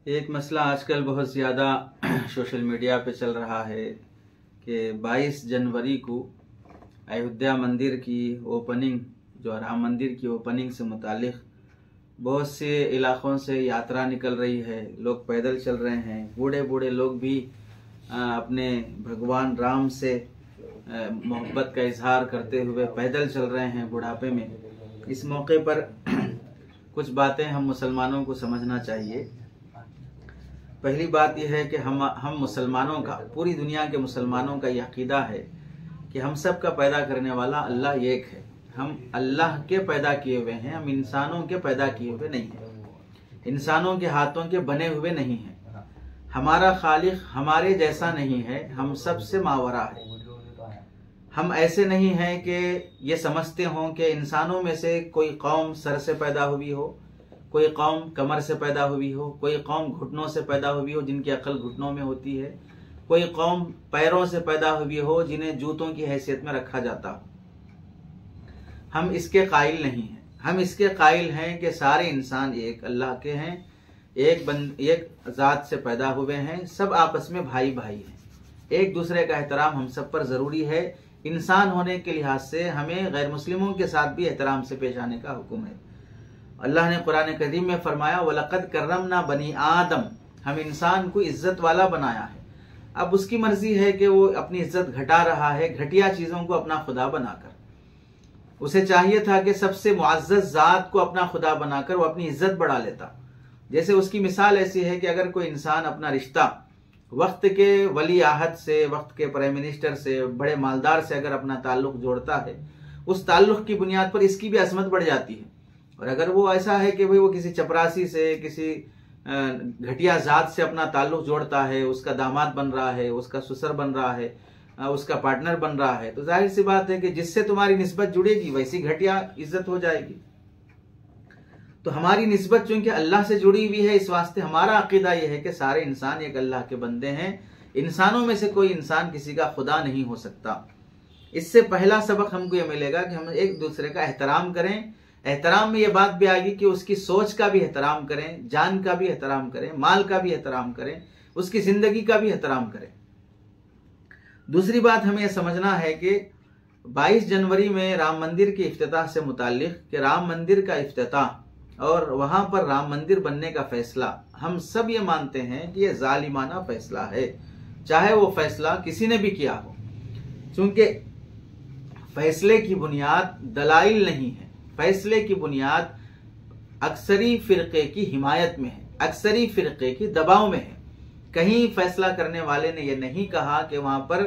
एक मसला आजकल बहुत ज़्यादा सोशल मीडिया पे चल रहा है कि 22 जनवरी को अयोध्या मंदिर की ओपनिंग, जो राम मंदिर की ओपनिंग से मुतालिक बहुत से इलाक़ों से यात्रा निकल रही है। लोग पैदल चल रहे हैं, बूढ़े बूढ़े लोग भी अपने भगवान राम से मोहब्बत का इजहार करते हुए पैदल चल रहे हैं बुढ़ापे में। इस मौके पर कुछ बातें हम मुसलमानों को समझना चाहिए। पहली बात यह है कि हम मुसलमानों का, पूरी दुनिया के मुसलमानों का यह अकीदा है कि हम सब का पैदा करने वाला अल्लाह एक है। हम अल्लाह के पैदा किए हुए हैं, हम इंसानों के पैदा किए हुए नहीं हैं, इंसानों के हाथों के बने हुए नहीं हैं। हमारा खालिक हमारे जैसा नहीं है, हम सबसे मावरा है। हम ऐसे नहीं हैं कि ये समझते हों कि इंसानों में से कोई कौम सर से पैदा हुई हो, कोई कौम कमर से पैदा हुई हो, कोई कौम घुटनों से पैदा हुई हो जिनकी अकल घुटनों में होती है, कोई कौम पैरों से पैदा हुई हो जिन्हें जूतों की हैसियत में रखा जाता हो। हम इसके कायल नहीं हैं। हम इसके कायल हैं कि सारे इंसान एक अल्लाह के हैं, एक ज़ात से पैदा हुए हैं, सब आपस में भाई भाई हैं। एक दूसरे का एहतराम हम सब पर ज़रूरी है। इंसान होने के लिहाज से हमें गैर मुस्लिमों के साथ भी एहतराम से पेश आने का हुक्म है। अल्लाह ने कुरान करीम में फरमाया, वलक़द कररमना बनी आदम, हम इंसान को इज्जत वाला बनाया है। अब उसकी मर्जी है कि वो अपनी इज्जत घटा रहा है, घटिया चीजों को अपना खुदा बनाकर। उसे चाहिए था कि सबसे मुअज़्ज़ज़ जात को अपना खुदा बनाकर वो अपनी इज्जत बढ़ा लेता। जैसे उसकी मिसाल ऐसी है कि अगर कोई इंसान अपना रिश्ता वक्त के वली आहद से, वक्त के प्राइम मिनिस्टर से, बड़े मालदार से अगर अपना ताल्लुक जोड़ता है, उस ताल्लुक की बुनियाद पर इसकी भी अजमत बढ़ जाती है। और अगर वो ऐसा है कि भाई वो किसी चपरासी से, किसी घटिया जात से अपना ताल्लुक जोड़ता है, उसका दामाद बन रहा है, उसका ससुर बन रहा है, उसका पार्टनर बन रहा है, तो जाहिर सी बात है कि जिससे तुम्हारी निस्बत जुड़ेगी वैसी घटिया इज्जत हो जाएगी। तो हमारी निस्बत चूंकि अल्लाह से जुड़ी हुई है, इस वास्ते हमारा अकीदा यह है कि सारे इंसान एक अल्लाह के बंदे हैं। इंसानों में से कोई इंसान किसी का खुदा नहीं हो सकता। इससे पहला सबक हमको यह मिलेगा कि हम एक दूसरे का एहतराम करें। एहतराम में यह बात भी आएगी कि उसकी सोच का भी एहतराम करें, जान का भी एहतराम करें, माल का भी एहतराम करें, उसकी जिंदगी का भी एहतराम करें। दूसरी बात हमें यह समझना है कि 22 जनवरी में राम मंदिर के इफ्तिताह से मुताल्लिक कि राम मंदिर का इफ्तिताह और वहां पर राम मंदिर बनने का फैसला, हम सब ये मानते हैं कि यह जालिमाना फैसला है, चाहे वो फैसला किसी ने भी किया हो। क्योंकि फैसले की बुनियाद दलाइल नहीं है, फैसले की बुनियाद अक्सरी फिरके की हिमायत में है, अक्सरी फिरके की दबाव में है। कहीं फैसला करने वाले ने यह नहीं कहा कि वहां पर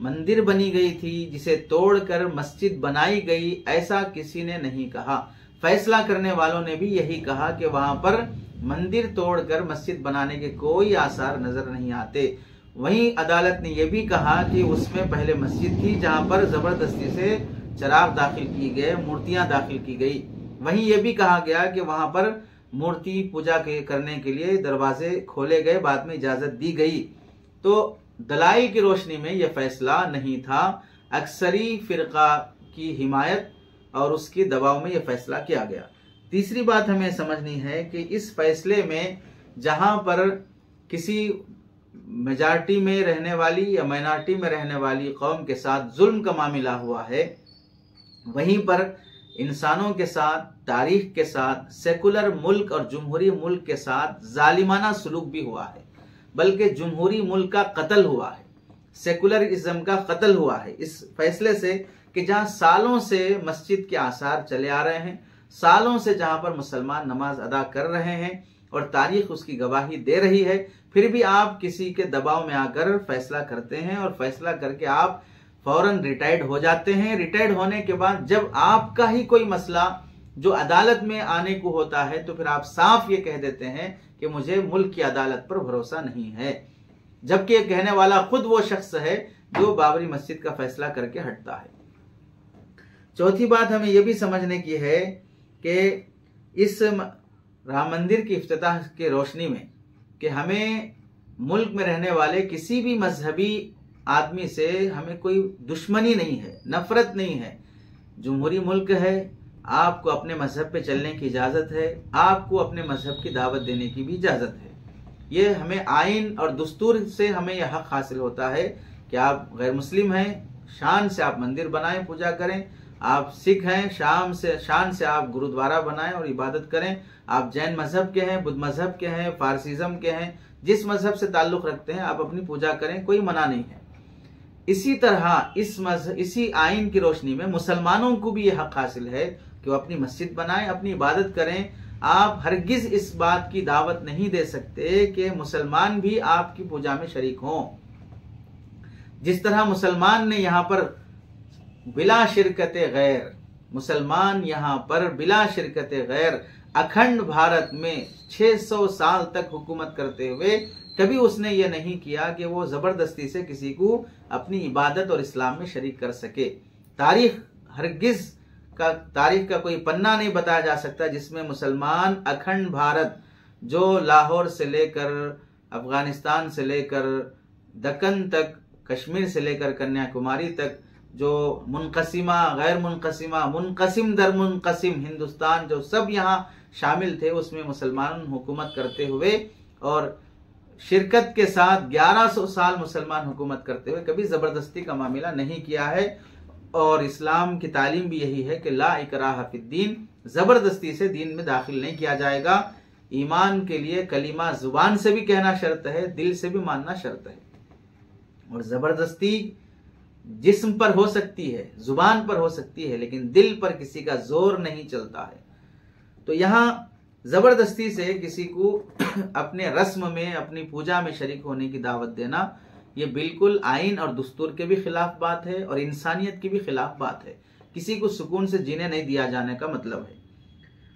मंदिर बनी गई थी जिसे तोड़कर मस्जिद बनाई गई, ऐसा किसी ने नहीं कहा। फैसला करने वालों ने भी यही कहा कि वहां पर मंदिर तोड़कर मस्जिद बनाने के कोई आसार नजर नहीं आते। वहीं अदालत ने यह भी कहा कि उसमें पहले मस्जिद थी जहां पर जबरदस्ती से चराग दाखिल किए गए, मूर्तियां दाखिल की गई। वहीं यह भी कहा गया कि वहां पर मूर्ति पूजा करने के लिए दरवाजे खोले गए, बाद में इजाजत दी गई। तो दलाइल की रोशनी में यह फैसला नहीं था, अक्सरी फिरका की हिमायत और उसकी दबाव में यह फैसला किया गया। तीसरी बात हमें समझनी है कि इस फैसले में जहां पर किसी मेजॉरिटी में रहने वाली या माइनॉरिटी में रहने वाली कौम के साथ जुल्म का मामला हुआ है, वहीं पर इंसानों के साथ, तारीख के साथ, सेकुलर मुल्क और जमहूरी मुल्क के साथ जालिमाना सुलूक भी हुआ है। बल्कि जमहूरी मुल्क का कत्ल हुआ है, सेकुलरिज्म का कत्ल हुआ है इस फैसले से कि जहां सालों से मस्जिद के आसार चले आ रहे हैं, सालों से जहां पर मुसलमान नमाज अदा कर रहे हैं और तारीख उसकी गवाही दे रही है, फिर भी आप किसी के दबाव में आकर फैसला करते हैं और फैसला करके आप फौरन रिटायर्ड हो जाते हैं। रिटायर्ड होने के बाद जब आपका ही कोई मसला जो अदालत में आने को होता है, तो फिर आप साफ ये कह देते हैं कि मुझे मुल्क की अदालत पर भरोसा नहीं है, जबकि ये कहने वाला खुद वो शख्स है जो बाबरी मस्जिद का फैसला करके हटता है। चौथी बात हमें यह भी समझने की है कि इस राम मंदिर की इफ्तिताह की रोशनी में कि हमें मुल्क में रहने वाले किसी भी मजहबी आदमी से हमें कोई दुश्मनी नहीं है, नफरत नहीं है। जमहूरी मुल्क है, आपको अपने मजहब पे चलने की इजाजत है, आपको अपने मजहब की दावत देने की भी इजाजत है। ये हमें आइन और दस्तूर से हमें यह हक हासिल होता है कि आप गैर मुस्लिम हैं, शान से आप मंदिर बनाएं, पूजा करें। आप सिख हैं, शान से आप गुरुद्वारा बनाएं और इबादत करें। आप जैन मजहब के हैं, बुद्ध मजहब के हैं, फारसिज्म के हैं, जिस मजहब से ताल्लुक रखते हैं आप अपनी पूजा करें, कोई मना नहीं है। इसी तरह इसी आइन की रोशनी में मुसलमानों को भी यह हक हासिल है कि वो अपनी मस्जिद बनाएं, अपनी इबादत करें। आप हरगिज इस बात की दावत नहीं दे सकते कि मुसलमान भी आपकी पूजा में शरीक हों। जिस तरह मुसलमान ने यहां पर बिला शिरकते गैर, मुसलमान यहां पर बिला शिरकते गैर अखंड भारत में 600 साल तक हुकूमत करते हुए कभी उसने ये नहीं किया कि वो जबरदस्ती से किसी को अपनी इबादत और इस्लाम में शरीक कर सके। तारीख का कोई पन्ना नहीं बताया जा सकता जिसमें मुसलमान अखंड भारत, जो लाहौर से लेकर अफगानिस्तान से लेकर दक्कन तक, कश्मीर से लेकर कन्याकुमारी तक, जो मुनकसिमा गैर मुनकसिमा मुनकसिम दर मुनकसिम हिंदुस्तान जो सब यहाँ शामिल थे, उसमें मुसलमान हुकूमत करते हुए और शिरकत के साथ 1100 साल मुसलमान हुकूमत करते हुए कभी जबरदस्ती का मामला नहीं किया है। और इस्लाम की तालीम भी यही है कि ला इकराह फिद्दीन, जबरदस्ती से दीन में दाखिल नहीं किया जाएगा। ईमान के लिए कलीमा जुबान से भी कहना शर्त है, दिल से भी मानना शर्त है। और जबरदस्ती जिस्म पर हो सकती है, जुबान पर हो सकती है, लेकिन दिल पर किसी का जोर नहीं चलता है। तो यहां जबरदस्ती से किसी को अपने रस्म में, अपनी पूजा में शरीक होने की दावत देना, ये बिल्कुल आइन और दस्तूर के भी खिलाफ बात है और इंसानियत की भी खिलाफ बात है। किसी को सुकून से जीने नहीं दिया जाने का मतलब है।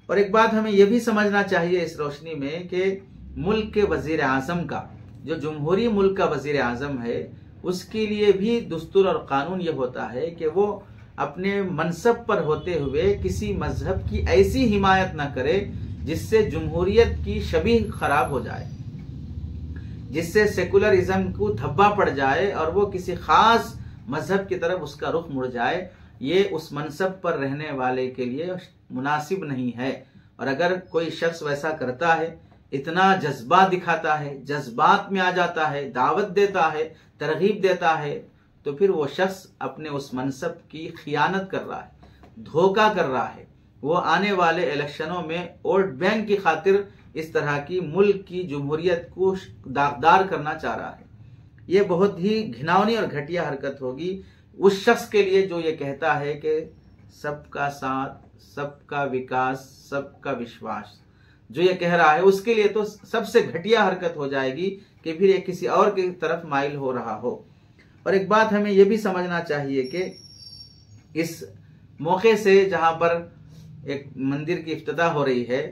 और एक बात हमें यह भी समझना चाहिए इस रोशनी में कि मुल्क के वजीर आजम का, जो जमहूरी मुल्क का वजीर आजम है, उसके लिए भी दस्तूर और कानून ये होता है कि वो अपने मनसब पर होते हुए किसी मजहब की ऐसी हिमायत ना करे जिससे जमहूरियत की शबीह खराब हो जाए, जिससे सेकुलरिज्म को धब्बा पड़ जाए और वो किसी खास मजहब की तरफ उसका रुख मुड़ जाए। ये उस मनसब पर रहने वाले के लिए मुनासिब नहीं है। और अगर कोई शख्स वैसा करता है, इतना जज्बा दिखाता है, जज्बात में आ जाता है, दावत देता है, तरगीब देता है, तो फिर वो शख्स अपने उस मनसब की खियानत कर रहा है, धोखा कर रहा है। वो आने वाले इलेक्शनों में वोट बैंक की खातिर इस तरह की मुल्क की जमहूरियत को दागदार करना चाह रहा है। ये बहुत ही घिनौनी और घटिया हरकत होगी उस शख्स के लिए जो ये कहता है कि सबका साथ, सबका विकास, सबका विश्वास, जो ये कह रहा है उसके लिए तो सबसे घटिया हरकत हो जाएगी कि फिर ये किसी और की तरफ माइल हो रहा हो। और एक बात हमें यह भी समझना चाहिए कि इस मौके से जहां पर एक मंदिर की इफ्तिताह हो रही है,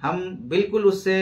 हम बिल्कुल उससे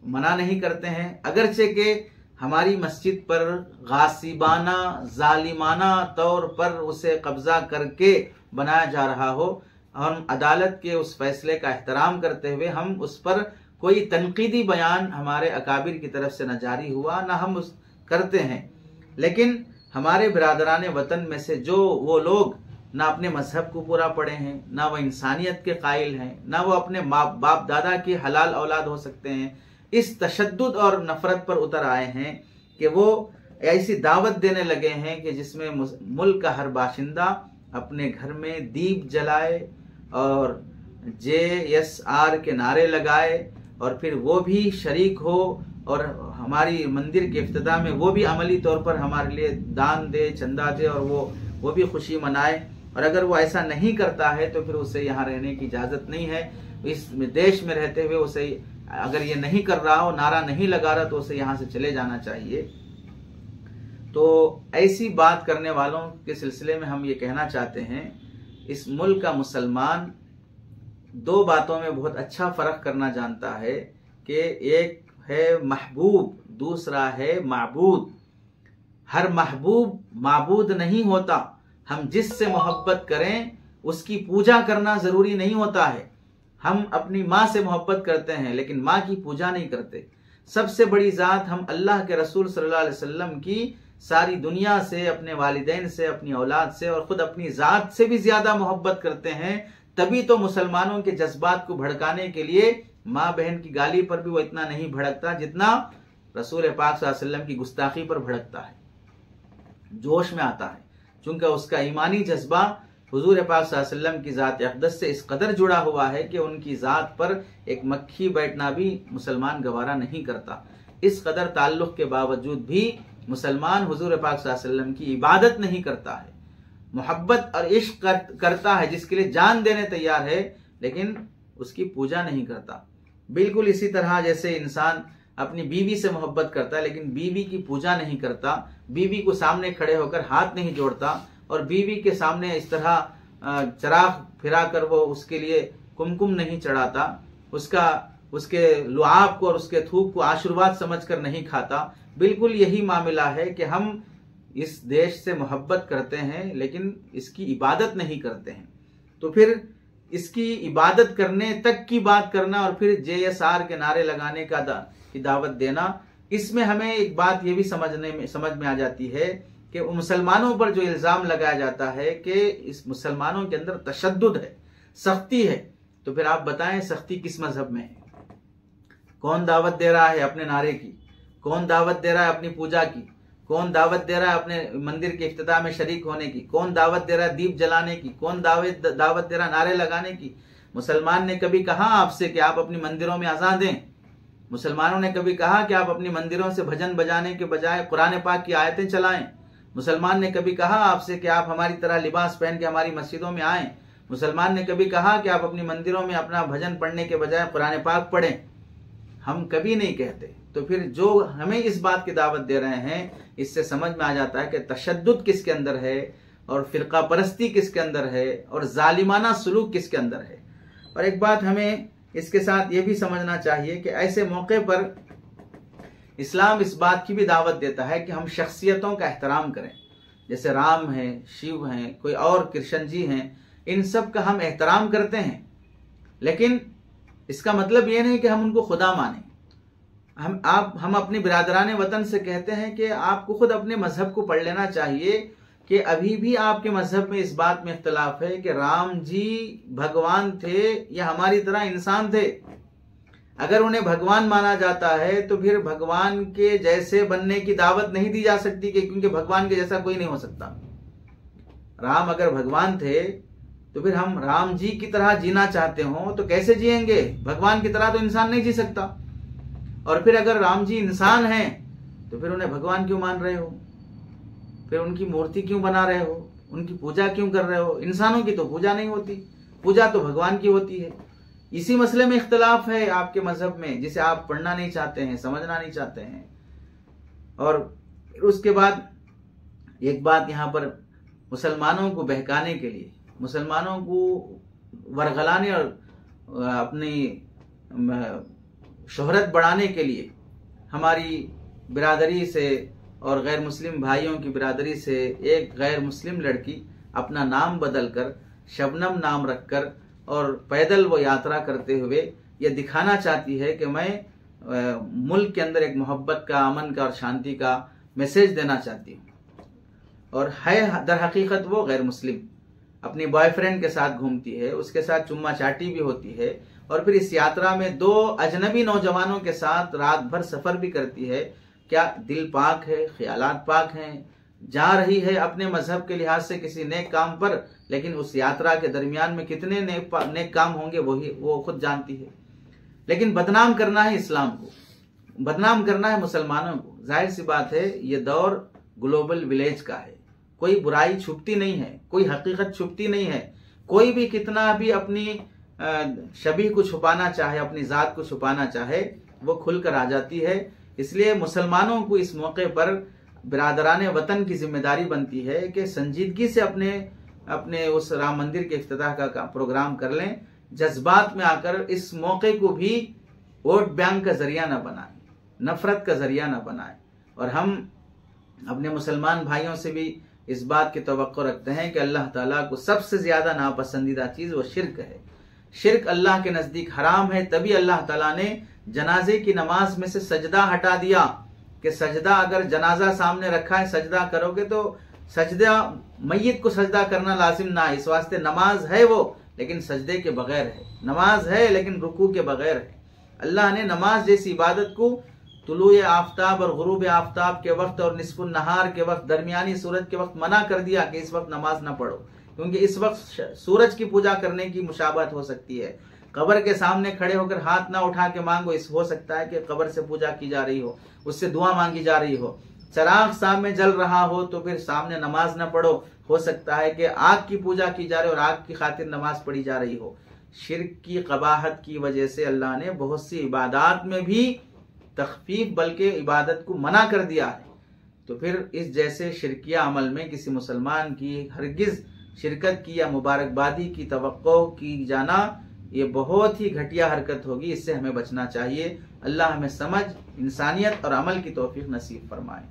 मना नहीं करते हैं, अगरचे के हमारी मस्जिद पर गासिबाना जालिमाना तौर पर उसे कब्जा करके बनाया जा रहा हो। हम अदालत के उस फैसले का एहतराम करते हुए हम उस पर कोई तनकीदी बयान हमारे अकाबिर की तरफ से न जारी हुआ, न हम उस करते हैं। लेकिन हमारे बिरादरान वतन में से जो वो लोग ना अपने मजहब को पूरा पढ़े हैं, ना वो इंसानियत के कायल हैं, ना वो अपने बाप दादा की हलाल औलाद हो सकते हैं, इस तशद्दुद और नफरत पर उतर आए हैं कि वो ऐसी दावत देने लगे हैं कि जिसमें मुल्क का हर बाशिंदा अपने घर में दीप जलाए और JSR के नारे लगाए और फिर वो भी शरीक हो और हमारी मंदिर के इफ्तिताह में वो भी अमली तौर पर हमारे लिए दान दे, चंदा दे और वो भी खुशी मनाए। और अगर वो ऐसा नहीं करता है तो फिर उसे यहाँ रहने की इजाजत नहीं है। इस देश में रहते हुए उसे, अगर ये नहीं कर रहा हो, नारा नहीं लगा रहा, तो उसे यहाँ से चले जाना चाहिए। तो ऐसी बात करने वालों के सिलसिले में हम ये कहना चाहते हैं, इस मुल्क का मुसलमान दो बातों में बहुत अच्छा फर्क करना जानता है कि एक है महबूब, दूसरा है माबूद। हर महबूब माबूद नहीं होता। हम जिससे मोहब्बत करें उसकी पूजा करना जरूरी नहीं होता है। हम अपनी माँ से मोहब्बत करते हैं लेकिन माँ की पूजा नहीं करते। सबसे बड़ी जात हम अल्लाह के रसूल सल्लल्लाहु अलैहि वसल्लम की सारी दुनिया से, अपने वालिदैन से, अपनी औलाद से और खुद अपनी जात से भी ज्यादा मोहब्बत करते हैं। तभी तो मुसलमानों के जज्बात को भड़काने के लिए माँ बहन की गाली पर भी वो इतना नहीं भड़कता जितना रसूल पाक सल्लल्लाहु अलैहि वसल्लम की गुस्ताखी पर भड़कता है, जोश में आता है, चूंकि उसका ईमानी जज्बा हुजूर पाक सल्लल्लाहु अलैहि वसल्लम की ज़ात अक़दस से इस कदर जुड़ा हुआ है कि उनकी ज़ात पर एक मक्खी बैठना भी मुसलमान गवारा नहीं करता। इस कदर ताल्लुक़ के बावजूद भी मुसलमान हुजूर पाक सल्लल्लाहु अलैहि वसल्लम की इबादत नहीं करता है, मोहब्बत और इश्क करता है, जिसके लिए जान देने तैयार है, लेकिन उसकी पूजा नहीं करता। बिल्कुल इसी तरह जैसे इंसान अपनी बीवी से मोहब्बत करता है लेकिन बीवी की पूजा नहीं करता, बीवी को सामने खड़े होकर हाथ नहीं जोड़ता और बीवी के सामने इस तरह चराग फिरा कर वो उसके लिए कुमकुम नहीं चढ़ाता, उसके लुआब को और उसके थूक को आशीर्वाद समझकर नहीं खाता। बिल्कुल यही मामला है कि हम इस देश से मोहब्बत करते हैं लेकिन इसकी इबादत नहीं करते हैं। तो फिर इसकी इबादत करने तक की बात करना और फिर JSR के नारे लगाने की दावत देना, इसमें हमें एक बात ये भी समझ में आ जाती है कि मुसलमानों पर जो इल्जाम लगाया जाता है कि इस मुसलमानों के अंदर तशद्दुद है, सख्ती है, तो फिर आप बताएं सख्ती किस मजहब में है? कौन दावत दे रहा है अपने नारे की? कौन दावत दे रहा है अपनी पूजा की? कौन दावत दे रहा है अपने मंदिर के इफ्तिताह में शरीक होने की? कौन दावत दे रहा है दीप जलाने की? कौन दावत दे रहा है नारे लगाने की? मुसलमान ने कभी कहा आपसे कि आप अपनी मंदिरों में अज़ान दें? मुसलमानों ने कभी कहा कि आप अपनी मंदिरों से भजन बजाने के बजाय कुरान पाक की आयतें चलाएं? मुसलमान ने कभी कहा आपसे कि आप हमारी तरह लिबास पहन के हमारी मस्जिदों में आएं? मुसलमान ने कभी कहा कि आप अपनी मंदिरों में अपना भजन पढ़ने के बजाय कुरान पाक पढ़ें? हम कभी नहीं कहते। तो फिर जो हमें इस बात की दावत दे रहे हैं, इससे समझ में आ जाता है कि तशद्दुद किसके अंदर है और फिरका परस्ती किसके अंदर है और जालिमाना सलूक किसके अंदर है। और एक बात हमें इसके साथ ये भी समझना चाहिए कि ऐसे मौके पर इस्लाम इस बात की भी दावत देता है कि हम शख्सियतों का एहतराम करें। जैसे राम हैं, शिव हैं, कोई और कृष्ण जी हैं, इन सब का हम एहतराम करते हैं, लेकिन इसका मतलब ये नहीं कि हम उनको खुदा माने। हम अपनी बिरादरान वतन से कहते हैं कि आपको खुद अपने मजहब को पढ़ लेना चाहिए कि अभी भी आपके मजहब में इस बात में इख्तलाफ है कि राम जी भगवान थे या हमारी तरह इंसान थे। अगर उन्हें भगवान माना जाता है तो फिर भगवान के जैसे बनने की दावत नहीं दी जा सकती, क्योंकि भगवान के जैसा कोई नहीं हो सकता। राम अगर भगवान थे तो फिर हम राम जी की तरह जीना चाहते हो तो कैसे जिएंगे? भगवान की तरह तो इंसान नहीं जी सकता। और फिर अगर राम जी इंसान हैं तो फिर उन्हें भगवान क्यों मान रहे हो? फिर उनकी मूर्ति क्यों बना रहे हो? उनकी पूजा क्यों कर रहे हो? इंसानों की तो पूजा नहीं होती, पूजा तो भगवान की होती है। इसी मसले में इख्तलाफ है आपके मजहब में, जिसे आप पढ़ना नहीं चाहते हैं, समझना नहीं चाहते हैं। और उसके बाद एक बात यहाँ पर मुसलमानों को बहकाने के लिए, मुसलमानों को वरगलाने और अपनी शोहरत बढ़ाने के लिए हमारी बिरादरी से और गैर मुस्लिम भाइयों की बिरादरी से एक गैर मुस्लिम लड़की अपना नाम बदलकर शबनम नाम रखकर और पैदल वो यात्रा करते हुए ये दिखाना चाहती है कि मैं मुल्क के अंदर एक मोहब्बत का, अमन का और शांति का मैसेज देना चाहती हूँ। और है दर हकीकत वो गैर मुस्लिम, अपनी बॉयफ्रेंड के साथ घूमती है, उसके साथ चुम्मा चाटी भी होती है और फिर इस यात्रा में 2 अजनबी नौजवानों के साथ रात भर सफर भी करती है। क्या दिल पाक है, ख्यालात पाक हैं? जा रही है अपने मजहब के लिहाज से किसी नेक काम पर, लेकिन उस यात्रा के दरमियान में कितने नेक काम होंगे वो खुद जानती है। लेकिन बदनाम करना है इस्लाम को, बदनाम करना है मुसलमानों को। जाहिर सी बात है ये दौर ग्लोबल विलेज का है, कोई बुराई छुपती नहीं है, कोई हकीकत छुपती नहीं है। कोई भी कितना भी अपनी शबीह को छुपाना चाहे, अपनी जात को छुपाना चाहे, वो खुलकर आ जाती है। इसलिए मुसलमानों को इस मौके पर बिरादरान वतन की जिम्मेदारी बनती है कि संजीदगी से अपने उस राम मंदिर के इफ्तिताह का प्रोग्राम कर लें, जज्बात में आकर इस मौके को भी वोट बैंक का जरिया न बनाए, नफरत का जरिया न बनाए। और हम अपने मुसलमान भाइयों से भी इस बात की तवक्को रखते हैं कि अल्लाह ताला को सबसे ज्यादा नापसंदीदा चीज वो शिर्क है। शिर्क अल्लाह के नजदीक हराम है। तभी अल्लाह ताला ने जनाजे की नमाज में से सजदा हटा दिया कि सजदा अगर जनाजा सामने रखा है सजदा करोगे तो सजदा मय्यत को सजदा करना लाजिम ना है। इस वास्ते नमाज है वो, लेकिन सजदे के बगैर है। नमाज है लेकिन रुकू के बगैर है। अल्लाह ने नमाज जैसी इबादत को तुलूए आफ्ताब और गुरूब आफ्ताब के वक्त और निस्फुन नहार के वक्त, दरमियानी सूरज के वक्त मना कर दिया कि इस वक्त नमाज ना पढ़ो, क्योंकि इस वक्त सूरज की पूजा करने की मुशाबहत हो सकती है। कब्र के सामने खड़े होकर हाथ ना उठा के मांगो, इस हो सकता है कि कब्र से पूजा की जा रही हो, उससे दुआ मांगी जा रही हो। चराग सामने जल रहा हो तो फिर सामने नमाज ना पढ़ो, हो सकता है कि आग की पूजा की जा रही हो और आग की खातिर नमाज पढ़ी जा रही हो। शिर्क की कबाहत की वजह से अल्लाह ने बहुत सी इबादत में भी तखफीफ बल्कि इबादत को मना कर दिया है। तो फिर इस जैसे शिरकिया अमल में किसी मुसलमान की हरगिज शिरकत की या मुबारकबादी की तवक्को की जाना ये बहुत ही घटिया हरकत होगी, इससे हमें बचना चाहिए। अल्लाह हमें समझ, इंसानियत और अमल की तौफीक नसीब फरमाए।